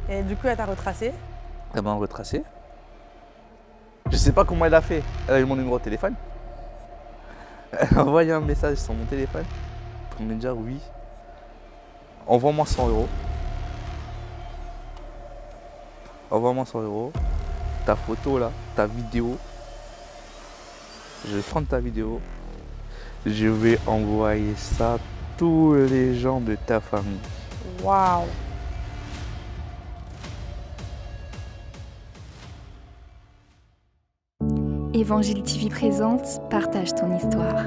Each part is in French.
Et du coup, elle t'a retracé? Elle m'a retracé. Je sais pas comment elle a fait. Elle a eu mon numéro de téléphone. Elle a envoyé un message sur mon téléphone pour me dire oui, envoie-moi 100 euros. Envoie-moi 100 euros. Ta photo là, ta vidéo. Je vais prendre ta vidéo. Je vais envoyer ça à tous les gens de ta famille. Waouh! Évangile TV présente Partage ton histoire.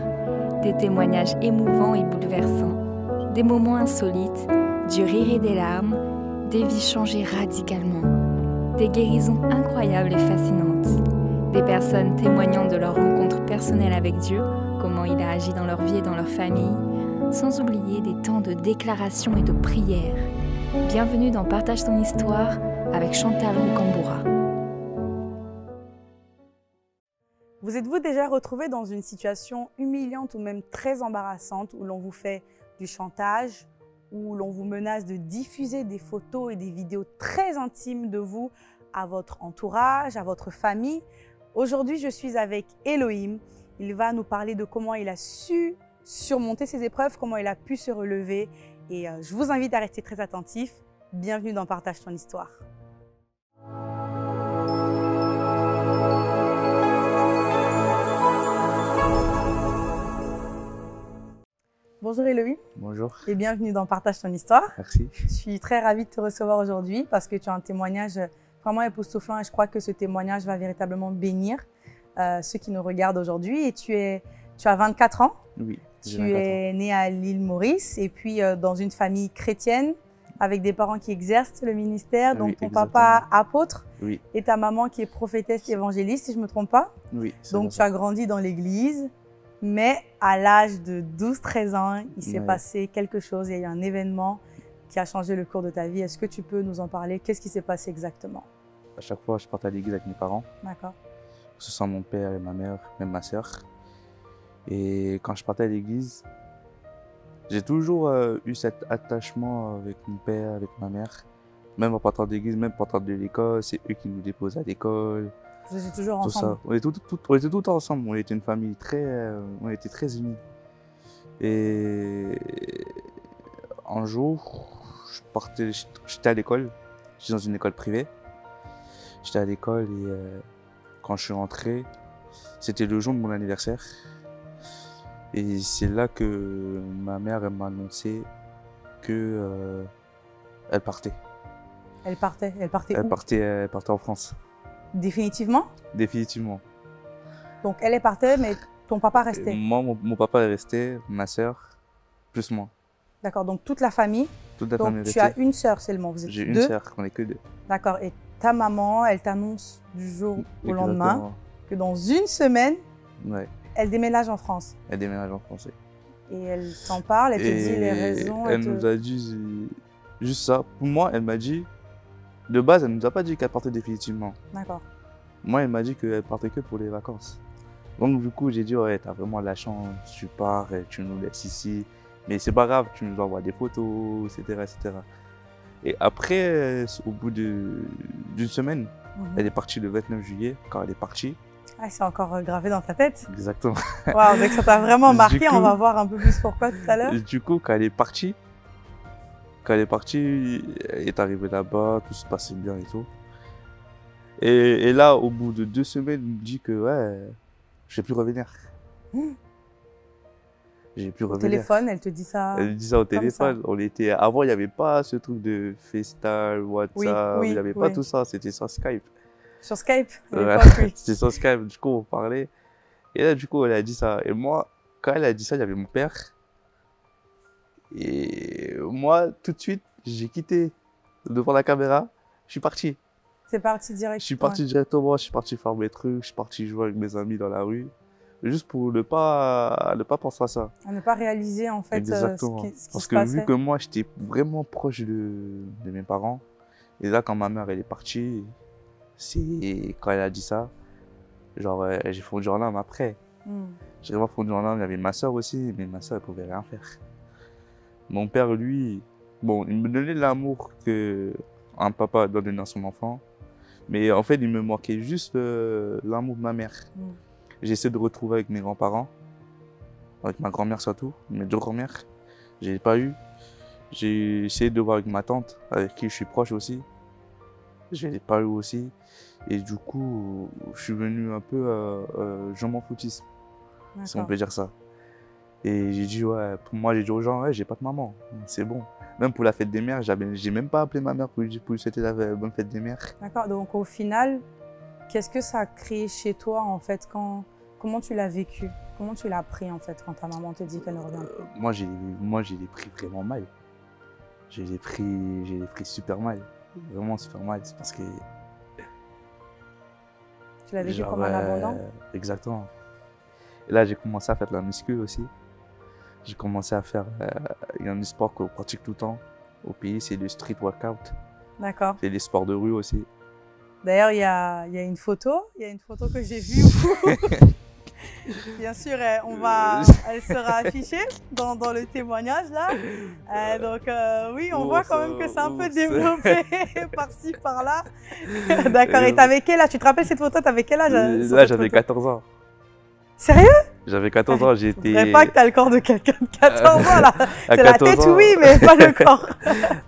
Des témoignages émouvants et bouleversants. Des moments insolites, du rire et des larmes, des vies changées radicalement. Des guérisons incroyables et fascinantes. Des personnes témoignant de leur rencontre personnelle avec Dieu, comment il a agi dans leur vie et dans leur famille, sans oublier des temps de déclaration et de prière. Bienvenue dans Partage ton histoire avec Chantal Rocamboura. Vous êtes-vous déjà retrouvé dans une situation humiliante ou même très embarrassante où l'on vous fait du chantage, où l'on vous menace de diffuser des photos et des vidéos très intimes de vous à votre entourage, à votre famille? Aujourd'hui, je suis avec Elohim. Il va nous parler de comment il a su surmonter ses épreuves, comment il a pu se relever. Et je vous invite à rester très attentif. Bienvenue dans Partage ton histoire. Bonjour Elohim. Bonjour. Et bienvenue dans Partage ton histoire. Merci. Je suis très ravie de te recevoir aujourd'hui parce que tu as un témoignage vraiment époustouflant et je crois que ce témoignage va véritablement bénir ceux qui nous regardent aujourd'hui. Et tu as 24 ans. Oui. Tu es né à l'île Maurice et puis dans une famille chrétienne avec des parents qui exercent le ministère, donc oui, ton exactement. papa apôtre Oui. et ta maman qui est prophétesse évangéliste, si je ne me trompe pas. Oui. Donc tu as grandi dans l'église, mais à l'âge de 12-13 ans, il s'est passé quelque chose, il y a eu un événement qui a changé le cours de ta vie. Est-ce que tu peux nous en parler? Qu'est-ce qui s'est passé exactement? À chaque fois, je partais à l'église avec mes parents. D'accord. Que ce soit mon père et ma mère, même ma soeur. Et quand je partais à l'église, j'ai toujours eu cet attachement avec mon père, avec ma mère. Même en partant de l'église, même en partant de l'école, c'est eux qui nous déposaient à l'école. Vous étiez toujours Tout ensemble? ça. On était tout le temps ensemble. On était une famille on était très unis. Et un jour, j'étais à l'école. J'étais dans une école privée. J'étais à l'école et quand je suis rentré, c'était le jour de mon anniversaire. Et c'est là que ma mère m'a annoncé que elle partait. Elle partait où? Elle partait en France. Définitivement? Définitivement. Donc elle partait, mais ton papa restait? Moi, mon papa est resté, ma soeur, plus moi. D'accord, donc toute la famille? Toute la donc famille est tu restée. as une sœur seulement, vous êtes J'ai deux? une sœur, on n'est que deux. D'accord, et ta maman, elle t'annonce du jour au lendemain Exactement. que dans une semaine, Ouais, elle déménage en France. elle déménage en français. Et elle t'en parle, elle te dit les raisons. Elle nous a dit juste ça. Pour moi, elle m'a dit, de base, elle nous a pas dit qu'elle partait définitivement. D'accord. Moi, elle m'a dit qu'elle partait que pour les vacances. Donc du coup, j'ai dit, ouais, t'as vraiment la chance, tu pars, et tu nous laisses ici. Mais c'est pas grave, tu nous envoies des photos, etc., etc. Et après, au bout d'une semaine, elle est partie le 29 juillet. Quand elle est partie, Ah, c'est encore gravé dans ta tête? exactement. Waouh, donc ça t'a vraiment marqué, Du coup, on va voir un peu plus pourquoi tout à l'heure. Du coup, quand elle est partie, elle est arrivée là-bas, tout se passait bien et tout. Et là, au bout de 2 semaines, elle me dit que ouais, je vais plus revenir. J'ai plus Au revenir. téléphone, elle te dit ça? Elle dit ça au téléphone. Ça. Avant, il n'y avait pas ce truc de FaceTime, WhatsApp, Oui, il n'y avait pas tout ça, c'était sur Skype. Sur Skype, à Ouais, l'époque, oui. c'était sur Skype, du coup, on parlait. Et là, du coup, elle a dit ça. Et moi, quand elle a dit ça, il y avait mon père. Et moi, tout de suite, j'ai quitté devant la caméra, je suis parti. C'est parti direct. Je suis parti directement, je suis parti faire mes trucs, je suis parti jouer avec mes amis dans la rue. Juste pour ne pas penser à ça. À ne pas réaliser en fait Exactement. ce qui se Parce que passait. vu que moi, j'étais vraiment proche de mes parents, et là, quand ma mère elle est partie, c'est quand elle a dit ça, genre, j'ai fondu en larmes après. J'ai vraiment fondu en larmes. Il y avait ma soeur aussi, mais ma soeur, elle pouvait rien faire. Mon père, lui, bon, il me donnait l'amour que un papa doit donner à son enfant. Mais en fait, il me manquait juste l'amour de ma mère. J'ai essayé de retrouver avec mes grands-parents, avec ma grand-mère surtout, mes deux grand-mères. Je l'ai pas eu. J'ai essayé de voir avec ma tante, avec qui je suis proche aussi. Je l'ai pas eu aussi. Et du coup, je suis venu un peu je m'en foutisme, si on peut dire ça. Et j'ai dit, ouais, pour moi, j'ai dit aux gens, ouais, j'ai pas de maman, c'est bon. Même pour la fête des mères, j'ai même pas appelé ma mère pour lui souhaiter la bonne fête des mères. D'accord, donc au final, qu'est-ce que ça a créé chez toi en fait comment tu l'as vécu? Comment tu l'as pris en fait quand ta maman te dit qu'elle ne revient plus? Moi, je l'ai pris vraiment mal. Je l'ai pris super mal. Vraiment super mal. C'est parce que. Tu l'as vécu comme un abandon? Exactement. Et là, j'ai commencé à faire de la muscu aussi. J'ai commencé à faire. Il y a un sport qu'on pratique tout le temps au pays, c'est le street workout. D'accord. C'est des sports de rue aussi. D'ailleurs, il y a une photo. Il y a une photo que j'ai vue. Bien sûr, elle sera affichée dans le témoignage là. Donc oui, on voit quand même que c'est un peu développé par-ci, par-là. D'accord, et t'avais quel âge? Tu te rappelles cette photo? T'avais quel âge? Là, j'avais 14 ans. Sérieux? J'avais 14 ans, j'étais... Je ne pas que t'as le corps de quelqu'un de 14 ans là. C'est la tête, oui, mais pas le corps.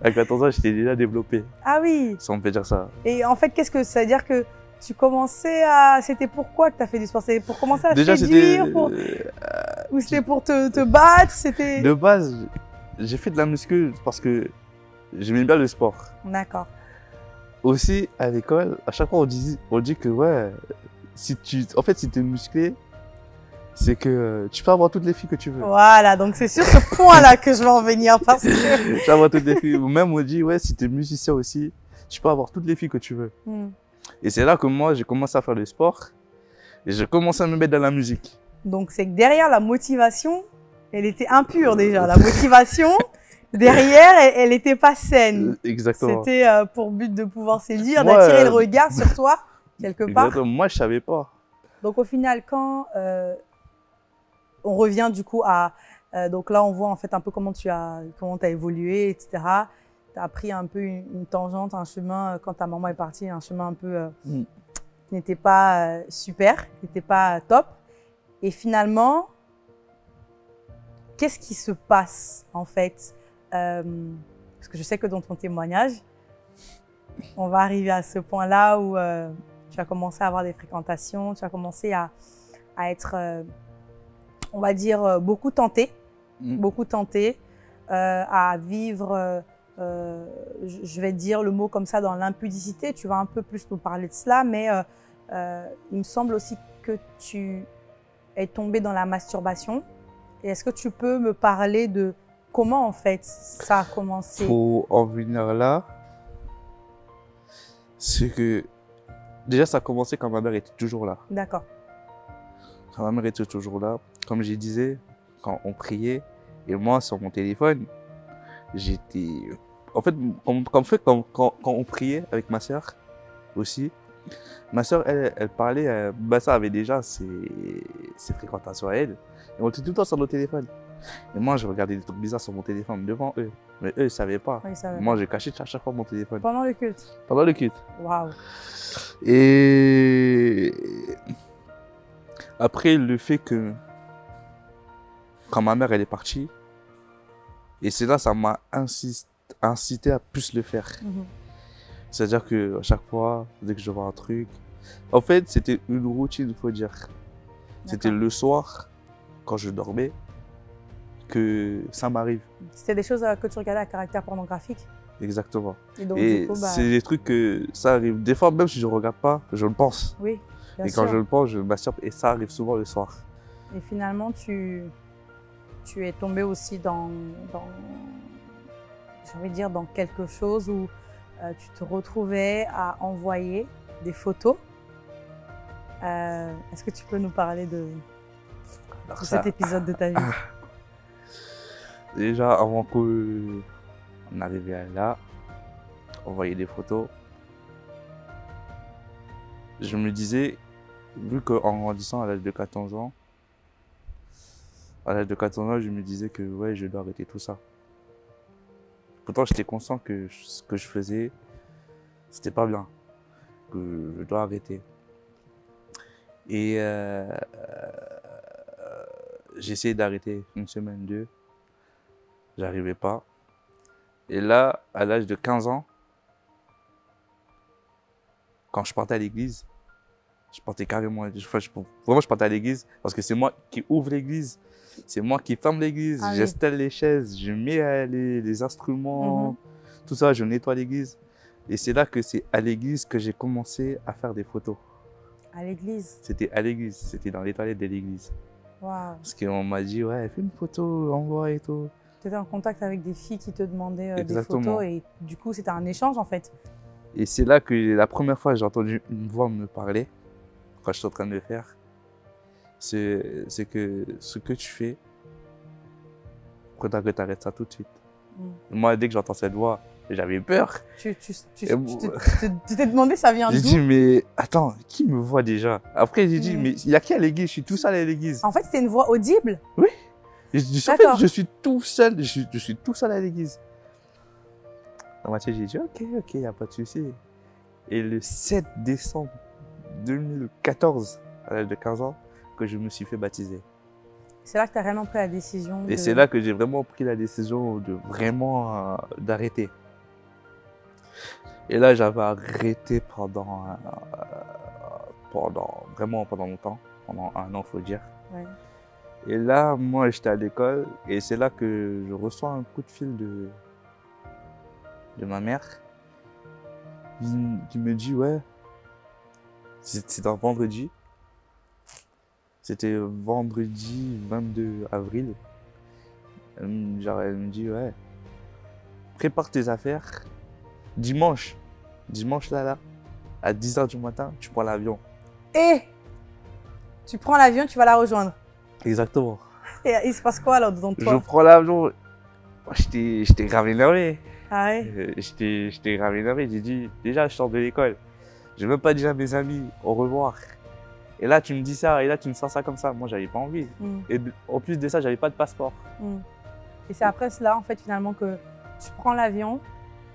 À 14 ans, j'étais déjà développé. Ah oui. Si on peut dire ça. Et en fait, qu'est-ce que ça veut dire que tu commençais à... C'était pourquoi que tu as fait du sport? C'était pour commencer à séduire ou c'était pour te battre? C'était... De base, j'ai fait de la muscu parce que j'aimais bien le sport. D'accord. Aussi, à l'école, à chaque fois, on dit que ouais, si tu es musclé, c'est que tu peux avoir toutes les filles que tu veux. Voilà, donc c'est sur ce point-là que je vais en venir parce que... Tu peux avoir toutes les filles. Même on dit, ouais, si tu es musicien aussi, tu peux avoir toutes les filles que tu veux. Et c'est là que moi, j'ai commencé à faire du sport et j'ai commencé à me mettre dans la musique. Donc c'est que derrière la motivation, elle était impure déjà. La motivation, derrière, elle n'était pas saine. Exactement. C'était pour but de pouvoir séduire, d'attirer le regard sur toi, quelque part. Exactement. Moi, je savais pas. Donc au final, quand on revient du coup à... donc là, on voit en fait un peu comment tu as évolué, etc. Tu as pris un peu une tangente, un chemin, quand ta maman est partie, un chemin un peu qui n'était pas super, qui n'était pas top. Et finalement, qu'est-ce qui se passe en fait? Parce que je sais que dans ton témoignage, on va arriver à ce point-là où tu as commencé à avoir des fréquentations, tu as commencé à être, on va dire, beaucoup tenté, à vivre, je vais dire le mot comme ça, dans l'impudicité. Tu vas un peu plus nous parler de cela, mais il me semble aussi que tu es tombé dans la masturbation. Et est-ce que tu peux me parler de comment en fait ça a commencé? Pour en venir là, c'est que déjà ça a commencé quand ma mère était toujours là. D'accord. Quand ma mère était toujours là, comme je disais, quand on priait, et moi sur mon téléphone, j'étais... En fait, quand on priait avec ma soeur aussi, ma soeur, elle parlait, ma soeur avait déjà ses fréquentations à elle, et on était tout le temps sur nos téléphones. Et moi, je regardais des trucs bizarres sur mon téléphone devant eux, mais eux, ils ne savaient pas. Oui, moi, je cachais à chaque fois mon téléphone. Pendant le culte? Pendant le culte. Waouh. Et après, le fait que quand ma mère elle est partie, et c'est là ça m'a incité à plus le faire. C'est-à-dire que à chaque fois, dès que je vois un truc, en fait, c'était une routine, il faut dire. C'était le soir, quand je dormais, que ça m'arrive. C'était des choses que tu regardais à caractère pornographique? Exactement. Et, donc, et du coup, c'est des trucs que ça arrive. Des fois, même si je ne regarde pas, je le pense. Oui, bien et sûr. quand je le pense, je masturbe et ça arrive souvent le soir. Et finalement, tu es tombé aussi dans j'ai envie de dire, dans quelque chose où tu te retrouvais à envoyer des photos. Est-ce que tu peux nous parler de cet épisode de ta vie? Déjà, avant qu'on arrive là, on voyait des photos. Je me disais, vu qu'en grandissant à l'âge de 14 ans, je me disais que ouais, je dois arrêter tout ça. Pourtant, j'étais conscient que ce que je faisais, C'était pas bien. Que je dois arrêter. Et j'ai essayé d'arrêter une semaine, 2. J'arrivais pas. Et là, à l'âge de 15 ans, quand je partais à l'église, je partais carrément, vraiment je partais à l'église parce que c'est moi qui ouvre l'église, c'est moi qui ferme l'église, Ah oui. j'installe les chaises, je mets les instruments, tout ça, je nettoie l'église. Et c'est là que c'est à l'église que j'ai commencé à faire des photos. À l'église. C'était à l'église, c'était dans les toilettes de l'église. Waouh. Parce qu'on m'a dit, ouais, fais une photo, envoie et tout. Tu étais en contact avec des filles qui te demandaient des Exactement. photos et du coup, c'était un échange en fait. Et c'est là que la première fois j'ai entendu une voix me parler, quand je suis en train de le faire. C'est que ce que tu fais, faudra que tu arrêtes ça tout de suite. Moi, dès que j'entends cette voix, j'avais peur. Tu t'es demandé ça vient d'où? J'ai dit, mais attends, qui me voit déjà? Après, j'ai dit, mais il y a qui à l'église? Je suis tout seul à l'église. En fait, c'était une voix audible? Oui. En fait, je suis tout seul, je suis tout seul à l'église. Dans ma tête, j'ai dit, ok, il n'y a pas de souci. Et le 7 décembre 2014, à l'âge de 15 ans, que je me suis fait baptiser. C'est là que tu as réellement pris la décision Et c'est là que j'ai vraiment pris la décision de vraiment d'arrêter. Et là, j'avais arrêté pendant longtemps, pendant 1 an, faut dire. Ouais. Et là, moi, j'étais à l'école et c'est là que je reçois un coup de fil de ma mère qui me dit, ouais, c'est un vendredi. C'était vendredi 22 avril. Elle me dit, ouais, prépare tes affaires. Dimanche là, à 10h du matin, tu prends l'avion. Et tu prends l'avion, tu vas la rejoindre. Exactement. Et il se passe quoi alors dans toi? Je prends l'avion. J'étais grave énervé. Ah ouais? J'étais grave énervé. J'ai dit, déjà, je sors de l'école. Je n'ai même pas dit à mes amis au revoir. Et là, tu me dis ça, et là, tu me sors ça comme ça. Moi, j'avais pas envie. Et en plus de ça, j'avais pas de passeport. Et c'est après cela, en fait, finalement, que tu prends l'avion,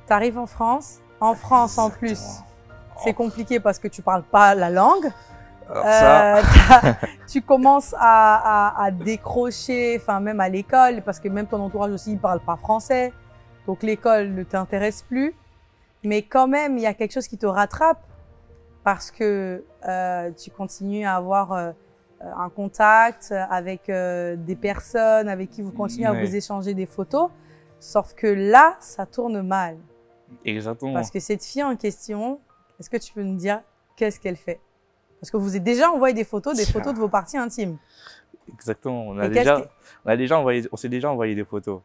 tu arrives en France. En France, en plus, c'est compliqué parce que tu parles pas la langue. Alors Tu commences à décrocher, enfin même à l'école, parce que même ton entourage aussi ne parle pas français. Donc l'école ne t'intéresse plus. Mais quand même, il y a quelque chose qui te rattrape parce que tu continues à avoir un contact avec des personnes avec qui vous continuez à vous échanger des photos. Sauf que là, ça tourne mal. Exactement. Parce que cette fille en question, est-ce que tu peux nous dire qu'est-ce qu'elle fait? Parce que vous avez déjà envoyé des photos de vos parties intimes. Exactement. On s'est déjà envoyé des photos.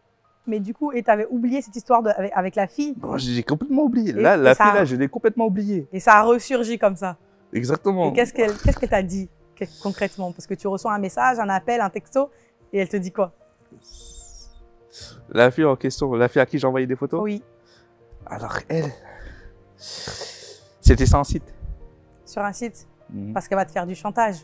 Mais du coup, et tu avais oublié cette histoire avec la fille? Bon, j'ai complètement oublié. La fille, je l'ai complètement oubliée. Et ça a ressurgi comme ça. Exactement. Et qu'est-ce qu'elle t'a dit concrètement? Parce que tu reçois un message, un appel, un texto, et elle te dit quoi? La fille en question, la fille à qui j'ai envoyé des photos? Oui. Alors elle, c'était ça en site. Sur un site? Parce qu'elle va te faire du chantage.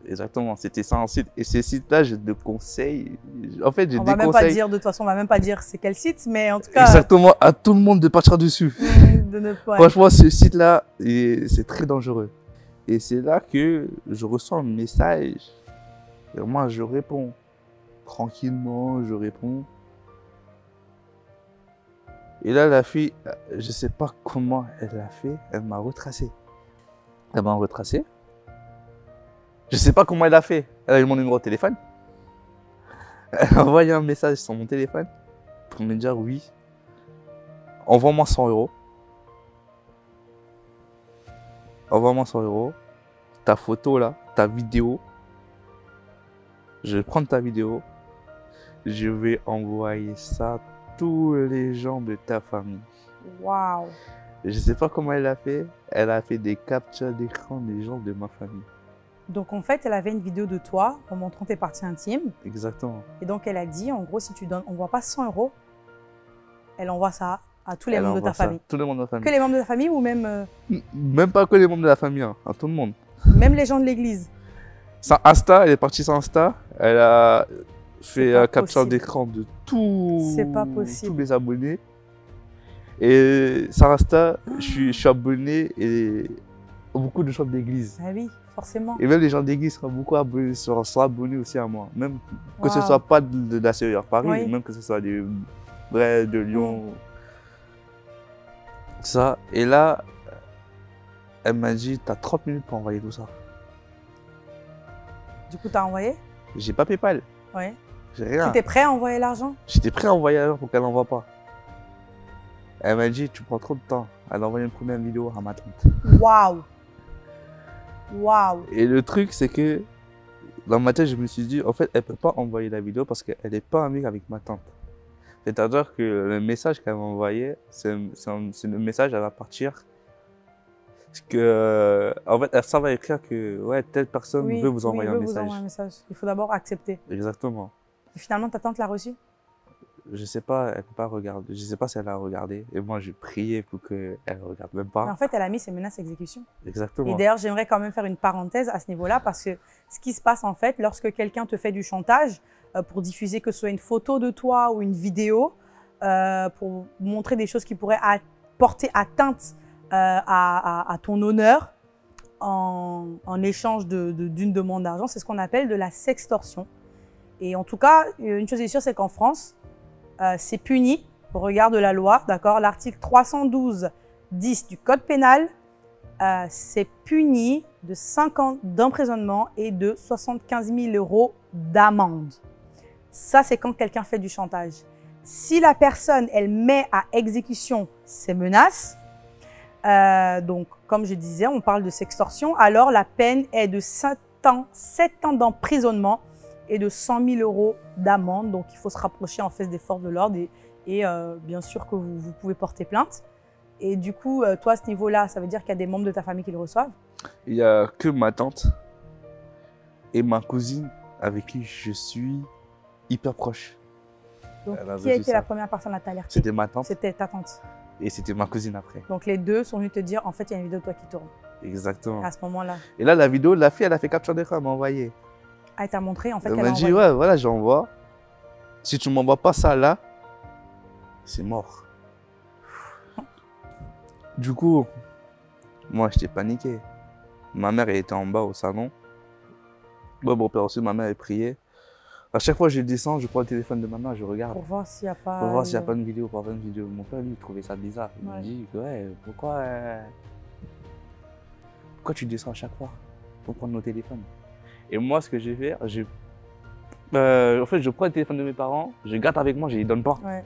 Exactement, c'était ça en site. Et ces sites-là, je te conseille. En fait, je on va même pas dire, de toute façon, on va même pas dire c'est quel site, mais en tout cas. Exactement, à tout le monde de partir dessus. Franchement, ce site-là, c'est très dangereux. Et c'est là que je reçois un message. Et moi, je réponds. Tranquillement, je réponds. Et là, la fille, je sais pas comment elle a fait, elle m'a retracé. Elle m'a retracé. Je sais pas comment elle a fait. Elle a eu mon numéro de téléphone. Elle a envoyé un message sur mon téléphone pour me dire oui. Envoie-moi 100 €. Envoie-moi 100 €. Ta photo là, ta vidéo. Je vais prendre ta vidéo. Je vais envoyer ça à tous les gens de ta famille. Waouh. Je sais pas comment elle a fait. Elle a fait des captures d'écran des gens de ma famille. Donc en fait, elle avait une vidéo de toi en montrant tes parties intimes. Exactement. Et donc elle a dit, en gros, si tu donnes, on voit pas 100 €, elle envoie ça à tous les membres de ta famille. Tous les membres de la famille. Que les membres de ta famille ou même Même pas que les membres de la famille, hein, à tout le monde. Même les gens de l'église. Sur Insta, elle est partie sur Insta. Elle a fait capture d'écran de tous les abonnés. Et sur Insta, je suis abonné et beaucoup de gens d'église. Ah oui, forcément. Et même les gens d'église sont beaucoup abonnés, sont abonnés aussi à moi. Même que ce Waouh. soit pas de la série Paris, Oui. même que ce soit des vrais de Lyon. Ça. Et là, elle m'a dit, t'as 30 minutes pour envoyer tout ça. Du coup, t'as envoyé? J'ai pas PayPal, Ouais. j'ai rien. Tu étais prêt à envoyer l'argent? J'étais prêt à envoyer alors pour qu'elle n'envoie pas. Elle m'a dit, tu prends trop de temps. Elle a envoyé une première vidéo à ma tante. Waouh! Waouh! Et le truc, c'est que dans ma tête, je me suis dit, en fait, elle peut pas envoyer la vidéo parce qu'elle n'est pas amie avec ma tante. C'est-à-dire que le message qu'elle m'a envoyé, c'est le message, elle va partir. Parce que, en fait, ça va écrire que ouais, telle personne Oui, veut vous envoyer oui, un veut vous message. envoyer un message. Il faut d'abord accepter. Exactement. Et finalement, ta tante l'a reçu? Je sais pas, elle peut pas regarder. Je sais pas si elle a regardé. Et moi, j'ai prié pour qu'elle regarde même pas. En fait, elle a mis ses menaces à exécution. Exactement. Et d'ailleurs, j'aimerais quand même faire une parenthèse à ce niveau-là parce que ce qui se passe en fait, lorsque quelqu'un te fait du chantage pour diffuser que ce soit une photo de toi ou une vidéo, pour montrer des choses qui pourraient porter atteinte à ton honneur en échange d'une demande d'argent, c'est ce qu'on appelle de la sextorsion. Et en tout cas, une chose est sûre, c'est qu'en France, c'est puni au regard de la loi, d'accord? L'article 312-10 du Code pénal, c'est puni de 5 ans d'emprisonnement et de 75 000 € d'amende. Ça, c'est quand quelqu'un fait du chantage. Si la personne, elle met à exécution ses menaces, donc comme je disais, on parle de sextorsion, alors la peine est de 7 ans d'emprisonnement et de 100 000 € d'amende. Donc il faut se rapprocher en fait des forces de l'ordre et bien sûr que vous pouvez porter plainte. Et du coup, toi, à ce niveau-là, ça veut dire qu'il y a des membres de ta famille qui le reçoivent? Il n'y a que ma tante et ma cousine avec qui je suis hyper proche. Donc, Elle a qui a reçu été ça. la première personne à t'alerter? C'était ma tante C'était ta tante. et c'était ma cousine après. Donc les deux sont venus te dire, en fait, il y a une vidéo de toi qui tourne. Exactement. À ce moment-là, Et là, la vidéo, la fille, elle a fait capture d'écran, elle m'a envoyé. elle t'a montré en fait Elle qu'elle m'a a dit, envoyé. ouais, voilà, j'envoie. Si tu m'envoies pas ça là, c'est mort. Du coup, moi, j'étais paniqué. Ma mère, elle était en bas au salon. Ouais, mon père aussi, ma mère, elle priait. À chaque fois que je descends, je prends le téléphone de ma mère, je regarde. Pour voir s'il n'y a pas... Pour voir s'il n'y a pas une vidéo, pour avoir une vidéo. Mon père, lui, il trouvait ça bizarre. Il Ouais. me dit, ouais, pourquoi tu descends à chaque fois pour prendre nos téléphones? Et moi, ce que j'ai fait, en fait, je prends le téléphone de mes parents, je garde avec moi, je ne les donne pas. Ouais.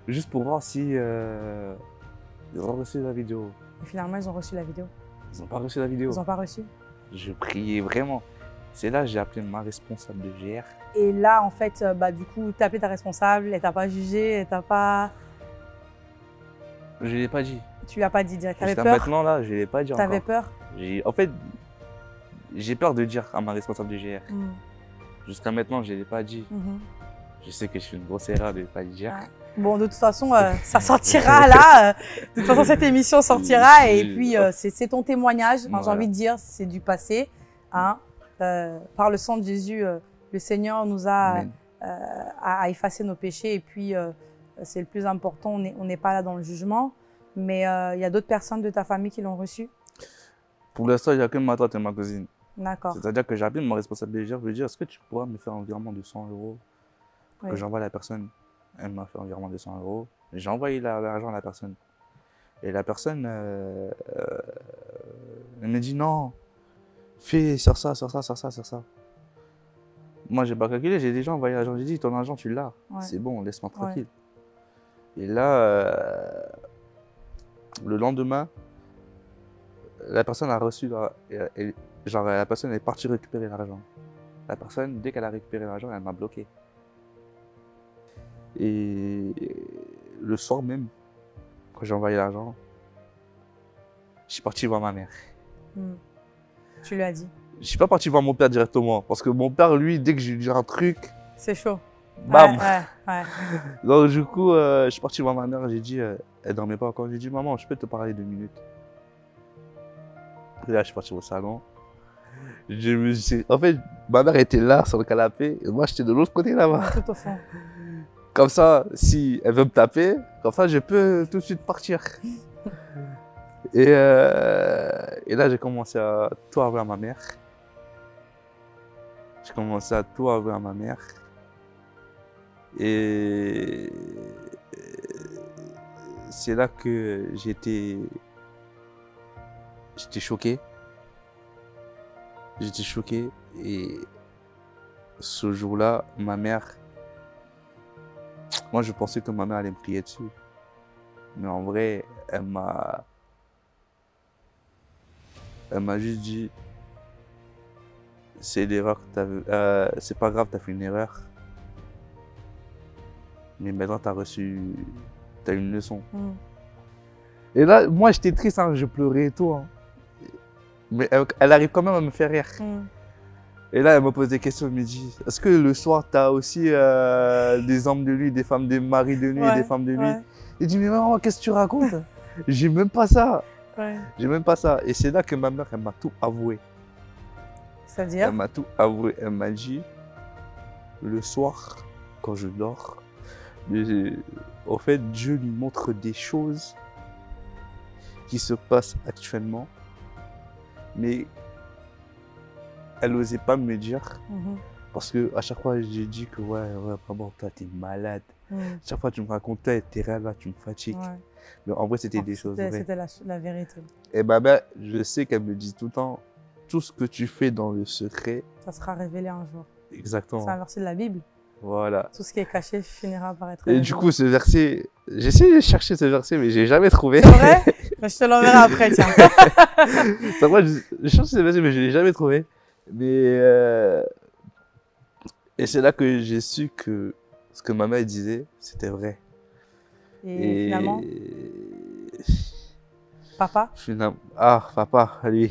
Juste pour voir si ils ont reçu la vidéo. Et finalement, ils ont reçu la vidéo. Ils n'ont pas reçu la vidéo. Ils n'ont pas reçu. Je priais vraiment. C'est là que j'ai appelé ma responsable de GR. Et là, en fait, du coup, tu as appelé ta responsable, elle t'a pas jugé, elle t'a pas... Je ne l'ai pas dit. Tu lui as pas dit direct. T'avais Jusqu'à peur? maintenant, là, je ne l'ai pas dit T'avais encore. peur? En fait, j'ai peur de dire à ma responsable de GR. Mhm. Jusqu'à maintenant, je ne l'ai pas dit. Mhm. Je sais que je fais une grosse erreur de ne pas le dire. Ouais. Bon, de toute façon, ça sortira là. De toute façon, cette émission sortira. Et puis, c'est ton témoignage. Enfin, Voilà. j'ai envie de dire, c'est du passé. Hein. Par le sang de Jésus, le Seigneur nous a Amen. à effacer nos péchés. Et puis, c'est le plus important. On n'est pas là dans le jugement. Mais il y a d'autres personnes de ta famille qui l'ont reçu. Pour l'instant, il n'y a que ma tante et ma cousine. D'accord. C'est-à-dire que j'ai appelé mon responsable de GR, je lui ai dit, est-ce que tu pourras me faire un virement de 100 € Oui. que j'envoie à la personne? Elle m'a fait un virement de 100 €. J'ai envoyé l'argent à la personne. Et la personne, elle me dit non, fais sur ça, sur ça, sur ça, sur ça. Moi, j'ai pas calculé, j'ai déjà envoyé l'argent. J'ai dit, ton argent, tu l'as. Ouais. C'est bon, laisse-moi tranquille. Et là, le lendemain, la personne a reçu, la personne est partie récupérer l'argent. La personne, dès qu'elle a récupéré l'argent, elle m'a bloqué. Et le soir même, quand j'ai envoyé l'argent, je suis parti voir ma mère. Hmm. Tu lui as dit. Je suis pas parti voir mon père directement, parce que mon père, lui, dès que j'ai dit un truc, C'est chaud. bam. Ouais. Donc du coup, je suis parti voir ma mère, j'ai dit, elle dormait pas encore, j'ai dit, maman, je peux te parler 2 minutes. Et là, je suis parti au salon. En fait, ma mère était là sur le canapé, et moi, j'étais de l'autre côté là-bas. Tout au fond. Comme ça, si elle veut me taper, comme ça, je peux tout de suite partir. Et là, j'ai commencé à tout avouer à ma mère. J'ai commencé à tout avouer à ma mère. Et c'est là que j'étais choqué. J'étais choqué. Et ce jour-là, ma mère... Moi, je pensais que ma mère allait me crier dessus. Mais en vrai, elle m'a juste dit, c'est l'erreur que c'est pas grave, t'as fait une erreur. Mais maintenant, t'as une leçon. Et là, moi, j'étais triste, hein, je pleurais et tout. Hein. Mais elle arrive quand même à me faire rire. Et là, elle me pose des questions, elle me dit, est-ce que le soir, tu as aussi des hommes de nuit, des femmes, des maris de nuit et des femmes de nuit? Et dit, mais maman, qu'est-ce que tu racontes? J'ai même pas ça. J'ai même pas ça. Et c'est là que ma mère, elle m'a tout avoué. C'est-à-dire? Elle m'a tout avoué. Elle m'a dit, le soir, quand je dors, au fait, Dieu lui montre des choses qui se passent actuellement, mais elle n'osait pas me dire, parce que à chaque fois j'ai dit que ouais maman, toi t'es malade. Chaque fois tu me racontais tes rêves là, tu me fatigues. Mais en vrai c'était des choses vraies. C'était la vérité. Et ma mère, je sais qu'elle me dit tout le temps, tout ce que tu fais dans le secret, ça sera révélé un jour. Exactement. C'est un verset de la Bible. Voilà. Tout ce qui est caché finira par être révélé. Et du coup, ce verset, j'ai essayé de chercher ce verset, mais j'ai jamais trouvé. C'est vrai? Je te l'enverrai après, tiens. C'est vrai, j'ai cherché ce verset, mais je l'ai jamais trouvé. Mais et c'est là que j'ai su que ce que ma mère disait, c'était vrai. Et finalement, papa? Ah, papa, lui.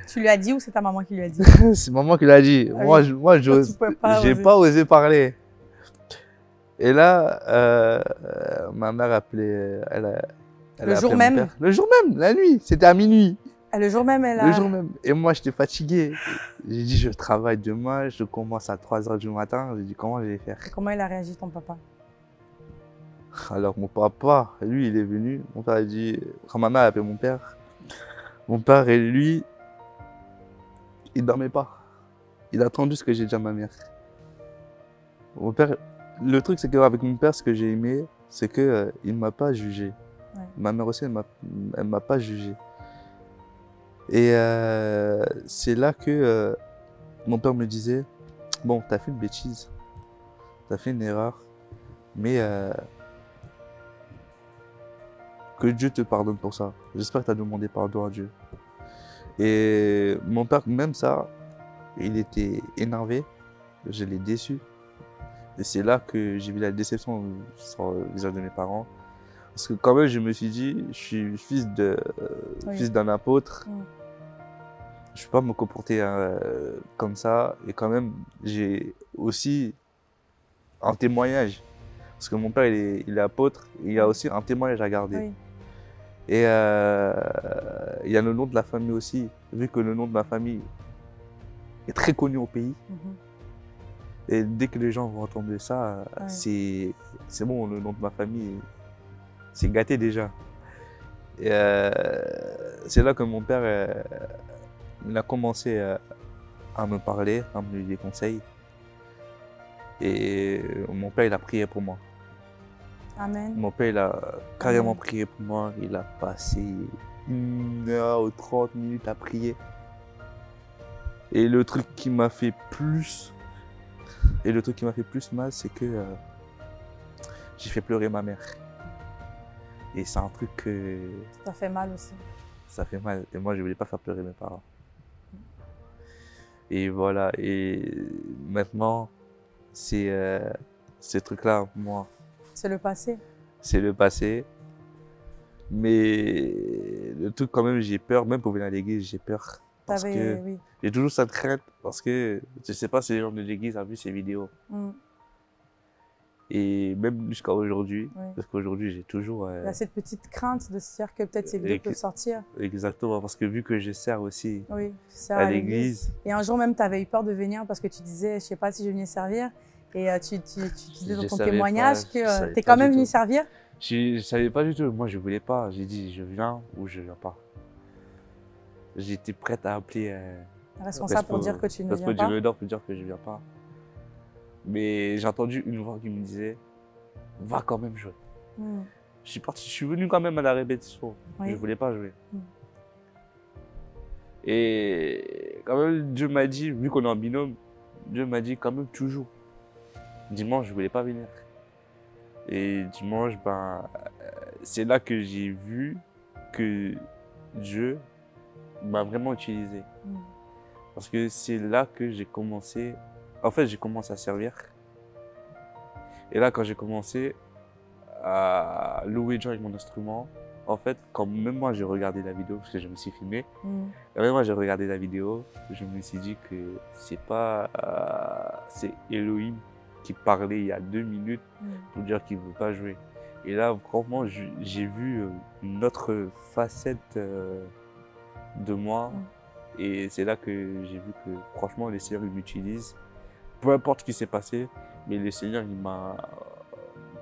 Tu lui as dit ou c'est ta maman qui lui a dit? C'est maman qui l'a dit. Ah moi, oui. j'ai pas osé parler. Et là, ma mère appelait. Le jour même? Le jour même, la nuit. C'était à minuit. Le jour même, elle a... Le jour même. Et moi, j'étais fatigué. J'ai dit, je travaille demain, je commence à 3 h du matin. J'ai dit, comment je vais faire? Et comment il a réagi, ton papa? Alors, mon papa, lui, il est venu. Mon père a dit, quand ma mère a appelé mon père et lui, il dormait pas. Il a attendu ce que j'ai dit à ma mère. Mon père, le truc, c'est qu'avec mon père, ce que j'ai aimé, c'est qu'il ne m'a pas jugé. Ouais. Ma mère aussi, elle m'a pas jugé. Et c'est là que mon père me disait, bon, t'as fait une bêtise, t'as fait une erreur, mais que Dieu te pardonne pour ça. J'espère que t'as demandé pardon à Dieu. Et mon père, même ça, il était énervé, je l'ai déçu. Et c'est là que j'ai vu la déception sur le visage de mes parents. Parce que quand même, je me suis dit, je suis fils d'un apôtre. Je ne peux pas me comporter comme ça. Et quand même, j'ai aussi un témoignage. Parce que mon père, il est apôtre. Et il y a aussi un témoignage à garder. Oui. Et il y a le nom de la famille aussi. Vu que le nom de ma famille est très connu au pays. Et dès que les gens vont entendre ça, c'est bon, le nom de ma famille, c'est gâté déjà. Et c'est là que mon père il a commencé à me parler, à me donner des conseils. Et mon père, il a prié pour moi. Amen. Mon père, il a carrément prié pour moi. Il a passé 1 heure ou 30 minutes à prier. Et le truc qui m'a fait plus... mal, c'est que j'ai fait pleurer ma mère. Et c'est un truc que... Ça fait mal aussi. Ça fait mal. Et moi, je ne voulais pas faire pleurer mes parents. Et voilà. Et maintenant, c'est ce truc-là, moi. C'est le passé. C'est le passé. Mais le truc, quand même, j'ai peur. Même pour venir à l'église, j'ai peur. Parce que j'ai toujours cette crainte. Parce que je ne sais pas si les gens de l'église ont vu ces vidéos. Et même jusqu'à aujourd'hui, parce qu'aujourd'hui j'ai toujours... Il y a cette petite crainte de se dire que peut-être ces vidéos peuvent sortir. Exactement, parce que vu que je sers aussi à l'église. Et un jour même, tu avais eu peur de venir parce que tu disais, je ne sais pas si je venais servir. Et tu disais dans Je ton savais témoignage pas, je que savais tu es pas quand du même venu tout. servir? Je savais pas du tout. Moi, je voulais pas. J'ai dit, je viens ou je viens pas. J'étais prête à appeler Responsable pour dire que tu ne viens du pas? meneur pour dire que je viens pas. Mais j'ai entendu une voix qui me disait, va quand même jouer. Je suis parti, je suis venu quand même à la répétition. Oui. Je voulais pas jouer. Et quand même, Dieu m'a dit, vu qu'on est en binôme, Dieu m'a dit quand même tu joues. Dimanche, je voulais pas venir. Et dimanche, c'est là que j'ai vu que Dieu m'a vraiment utilisé. Parce que c'est là que j'ai commencé, en fait, j'ai commencé à servir. Et là, quand j'ai commencé à louer Dieu avec mon instrument, en fait, quand même moi j'ai regardé la vidéo, parce que je me suis filmé, quand même moi j'ai regardé la vidéo, je me suis dit que c'est pas, c'est Elohim qui parlait il y a 2 minutes pour dire qu'il ne veut pas jouer. Et là, franchement, j'ai vu une autre facette de moi. Et c'est là que j'ai vu que, franchement, le Seigneur il m'utilise. Peu importe ce qui s'est passé, mais le Seigneur, il m'a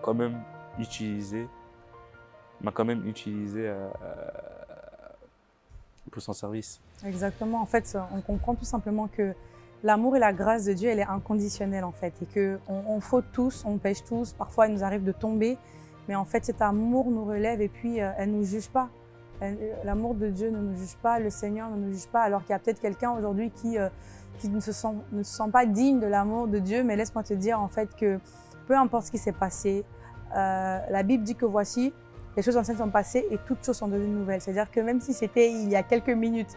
quand même utilisé. Pour son service. Exactement. En fait, on comprend tout simplement que l'amour et la grâce de Dieu, elle est inconditionnelle en fait. Et qu'on faute tous, on pêche tous. Parfois, il nous arrive de tomber. Mais en fait, cet amour nous relève et puis elle ne nous juge pas. L'amour de Dieu ne nous juge pas, le Seigneur ne nous juge pas. Alors qu'il y a peut-être quelqu'un aujourd'hui qui ne se sent pas digne de l'amour de Dieu. Mais laisse-moi te dire en fait que peu importe ce qui s'est passé, la Bible dit que voici, les choses anciennes sont passées et toutes choses sont devenues nouvelles. C'est-à-dire que même si c'était il y a quelques minutes,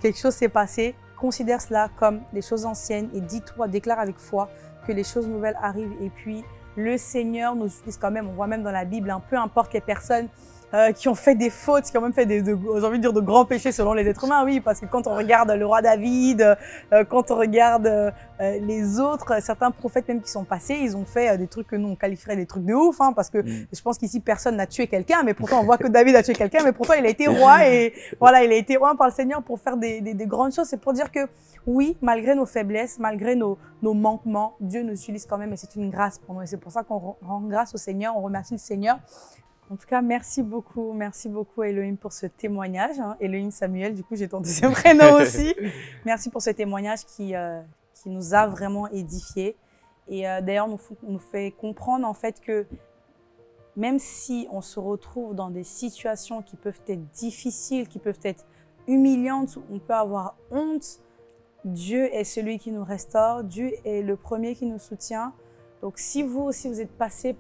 quelque chose s'est passé, considère cela comme des choses anciennes et dis-toi, déclare avec foi que les choses nouvelles arrivent. Et puis, le Seigneur nous utilise quand même. On voit même dans la Bible, peu importe les personnes qui ont fait des fautes, qui ont même fait j'ai envie de dire de grands péchés selon les êtres humains, oui, parce que quand on regarde le roi David, quand on regarde les autres, certains prophètes même qui sont passés, ils ont fait des trucs que nous on qualifierait des trucs de ouf, parce que je pense qu'ici personne n'a tué quelqu'un, mais pourtant on voit que David a tué quelqu'un, mais pourtant il a été roi et voilà, il a été roi par le Seigneur pour faire des grandes choses. C'est pour dire que oui, malgré nos faiblesses, malgré nos manquements, Dieu nous utilise quand même et c'est une grâce pour nous. Et c'est pour ça qu'on rend grâce au Seigneur, on remercie le Seigneur. En tout cas, merci beaucoup Elohim pour ce témoignage. Elohim Samuel, du coup j'ai ton deuxième prénom aussi. Merci pour ce témoignage qui nous a vraiment édifiés. Et d'ailleurs nous fait comprendre en fait que même si on se retrouve dans des situations qui peuvent être difficiles, qui peuvent être humiliantes, où on peut avoir honte, Dieu est celui qui nous restaure, Dieu est le premier qui nous soutient. Donc si vous aussi vous êtes passé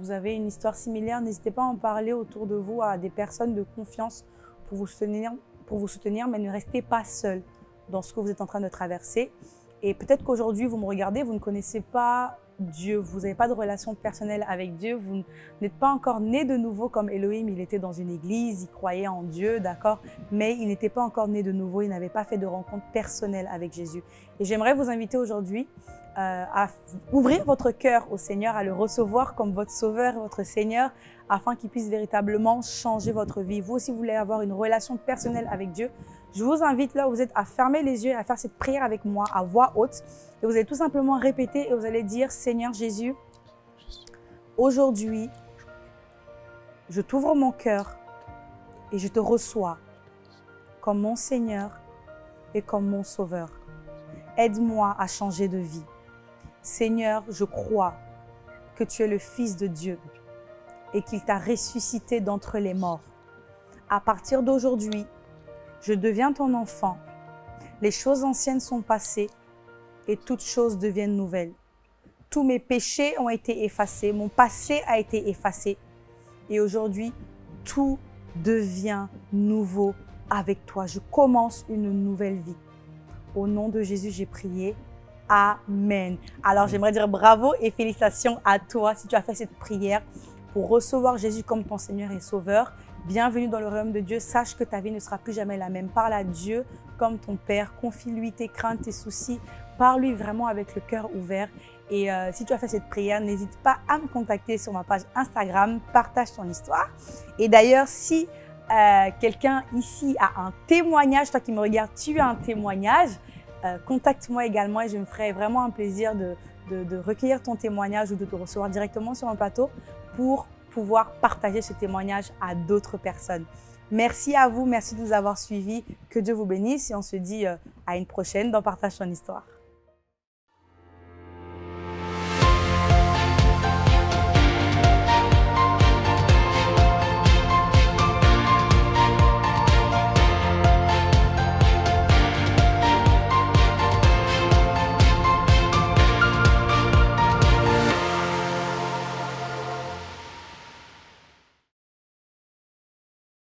vous avez une histoire similaire, n'hésitez pas à en parler autour de vous à des personnes de confiance pour vous soutenir, mais ne restez pas seul dans ce que vous êtes en train de traverser. Et peut-être qu'aujourd'hui, vous me regardez, vous ne connaissez pas Dieu, vous n'avez pas de relation personnelle avec Dieu, vous n'êtes pas encore né de nouveau comme Elohim, il était dans une église, il croyait en Dieu, d'accord, mais il n'était pas encore né de nouveau, il n'avait pas fait de rencontre personnelle avec Jésus. Et j'aimerais vous inviter aujourd'hui à ouvrir votre cœur au Seigneur, à le recevoir comme votre Sauveur et votre Seigneur, afin qu'il puisse véritablement changer votre vie. Vous aussi, vous voulez avoir une relation personnelle avec Dieu, je vous invite là où vous êtes à fermer les yeux et à faire cette prière avec moi à voix haute. Et vous allez tout simplement répéter et vous allez dire, Seigneur Jésus, aujourd'hui, je t'ouvre mon cœur et je te reçois comme mon Seigneur et comme mon Sauveur. Aide-moi à changer de vie. Seigneur, je crois que tu es le Fils de Dieu et qu'il t'a ressuscité d'entre les morts. À partir d'aujourd'hui, je deviens ton enfant. Les choses anciennes sont passées et toutes choses deviennent nouvelles. Tous mes péchés ont été effacés, mon passé a été effacé. Et aujourd'hui, tout devient nouveau avec toi. Je commence une nouvelle vie. Au nom de Jésus, j'ai prié. Amen. Alors, j'aimerais dire bravo et félicitations à toi si tu as fait cette prière pour recevoir Jésus comme ton Seigneur et Sauveur. Bienvenue dans le royaume de Dieu. Sache que ta vie ne sera plus jamais la même. Parle à Dieu comme ton Père. Confie-lui tes craintes, tes soucis. Parle-lui vraiment avec le cœur ouvert. Et si tu as fait cette prière, n'hésite pas à me contacter sur ma page Instagram. Partage ton histoire. Et d'ailleurs, si quelqu'un ici a un témoignage, toi qui me regardes, tu as un témoignage, contacte-moi également et je me ferai vraiment un plaisir de recueillir ton témoignage ou de te recevoir directement sur un plateau pour pouvoir partager ce témoignage à d'autres personnes. Merci à vous, merci de nous avoir suivis. Que Dieu vous bénisse et on se dit à une prochaine dans Partage ton histoire.